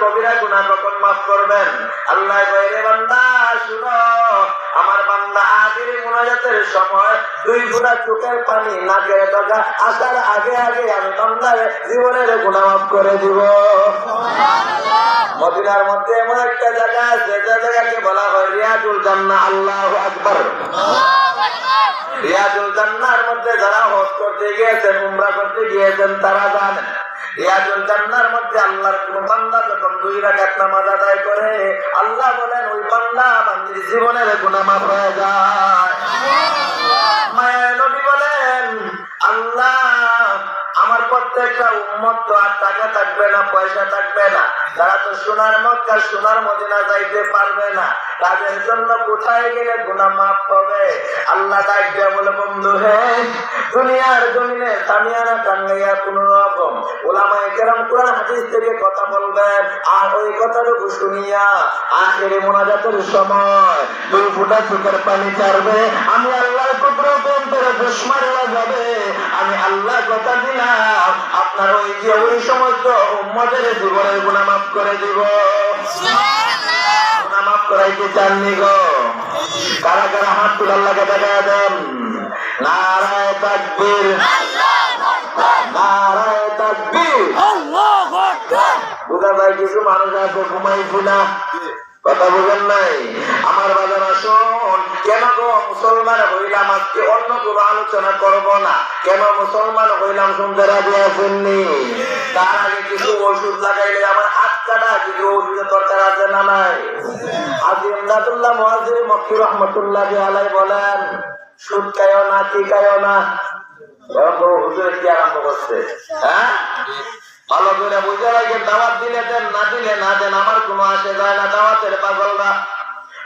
কবিরা গুনাহ কখন মাফ করবেন? আল্লাহ কয়, রে বান্দা শুনো, আমার বান্দা আখিরি মুনাজাতের সময় 2 ফোঁটা চোখের পানি নাকের ডগা আসার আগে আগে আমি বান্দার জীবনের গুনাহ মাফ করে দিব। মদিনার মধ্যে এমন একটা জায়গা আছে, যে জায়গাকে বলা হয় রিয়াজুল জান্নাহ। আল্লাহু আকবার। রিয়াজুল জান্নাহর মধ্যে যারা হজ করতে গিয়েছেন, উমরা করতে গিয়েছেন, তারা জানেন রিয়াজুল জান্নাহর মধ্যে আল্লাহর কোন বান্দা যখন 2 রাকাত নামাজ আদায় করে, আল্লাহ বলেন ওই বান্দা বান্দির জীবনের গুনাহ মাফ হয়ে যায়। মায়া নবী বলেন, আল্লাহ আমার প্রত্যেকটা উম্মত তো আর টাকা থাকবে না, পয়সা থাকবে না, তারা তো সোনার মক্কা সোনার মদিনা যাইতে পারবে না, তাদের জন্য কোথায় গেলে গুনাহ মাফ হবে? আল্লাহ ডাক দিয়ে বলে, বন্ধু হে, দুনিয়ার জমিনে তামিয়ানা টাঙ্গাইয়া কোন রকম উলামায়ে কেরাম কোরআন হাদিস থেকে কথা বলবেন, আর ওই কথাটুকু শুনিয়া আখিরি মুনাজাতের সময় 2 ফোঁটা চোখের পানি ছাড়বে, আমি আল্লাহর কুদরত অন্তরে দুশমনরা যাবে। আমি আল্লাহ কথা দিলাম, আপনার ওই যে ওই সমস্ত উম্মতের জীবনের গুনাহ মাফ করে দিব। গুনাহ মাফ করাইতে চাননি গো? কারা কারা হাত তুলে আল্লাহকে দেখা দেন? নারায়ে তাকবীর, নারায়ে তাকবীর, আল্লাহু আকবার। বুঝা যায় কিছু মানুষ আছে ঘুমাইছি না, কথা বুঝেন নাই? আমার বাজার আসুন, কেন গো মুসলমান হইলাম আজকে অন্য কোনো আলোচনা করব না, কেন মুসলমান হইলাম শুনতে রাজি আছেননি? তার আগে কিছু ওষুধ লাগাইলে আমার হাত কাটা, কিছু ওষুধের দরকার আছে না নাই? আজি ইমদাদুল্লাহ মুহাজির মক্কি রহমাতুল্লাহি আলাইহি বলেন, সুদ খায়ও না, কি খায়ও না। হুজুর কি আরম্ভ করছে? হ্যাঁ, ভালো করে বুঝে রাখেন, দাওয়াত দিলে দেন, না দিলে না দেন, আমার কোনো আসে যায় না। দাওয়াতের পাগলরা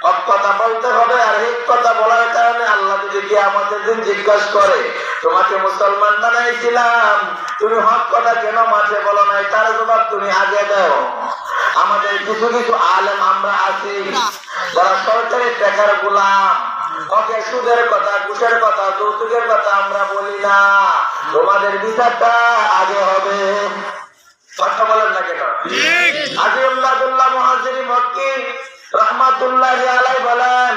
হক কথা বলতে হবে, আর এই কথা বলার কারণে আল্লাহ যদি কিয়ামতের দিন জিজ্ঞাসা করে, তোমাকে মুসলমান বানাইছিলাম, তুমি হক কথা কেন মাঝে বলো নাই, তার জবাব তুমি আগে দাও। আমাদের কিছু কিছু আলেম আমরা আছি যারা সরকারি টাকার গোলাম, ওকে সুদের কথা, ঘুষের কথা, যৌতুকের কথা আমরা বলি না, তোমাদের বিচারটা আগে হবে। কথা বলেন না কেন? আজি ইমদাদুল্লাহ মুহাজির মক্কি রহমাতুল্লাহি আলাইহি বলেন,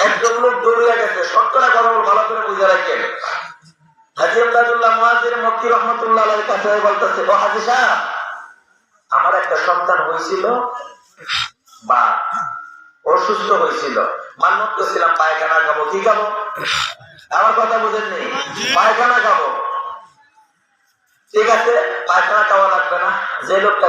একজন লোক দৌড়ে গেছে, শতকরা কথা ভালো করে বুঝে রাখেন। আজি ইমদাদুল্লাহ মুহাজির মক্কি রহমাতুল্লাহি আলাইহির কাছে বলতেছে, ও হাজী সাহেব, আমার একটা সন্তান হয়েছিল বা অসুস্থ হয়েছিল, মান্যত করছিলাম পায়খানা খাবো, কি খাবো? আমার কথা বুঝেননি? পায়খানা খাবো। ঠিক আছে, পায়খানা খাওয়া লাগবে না, যে লোকটা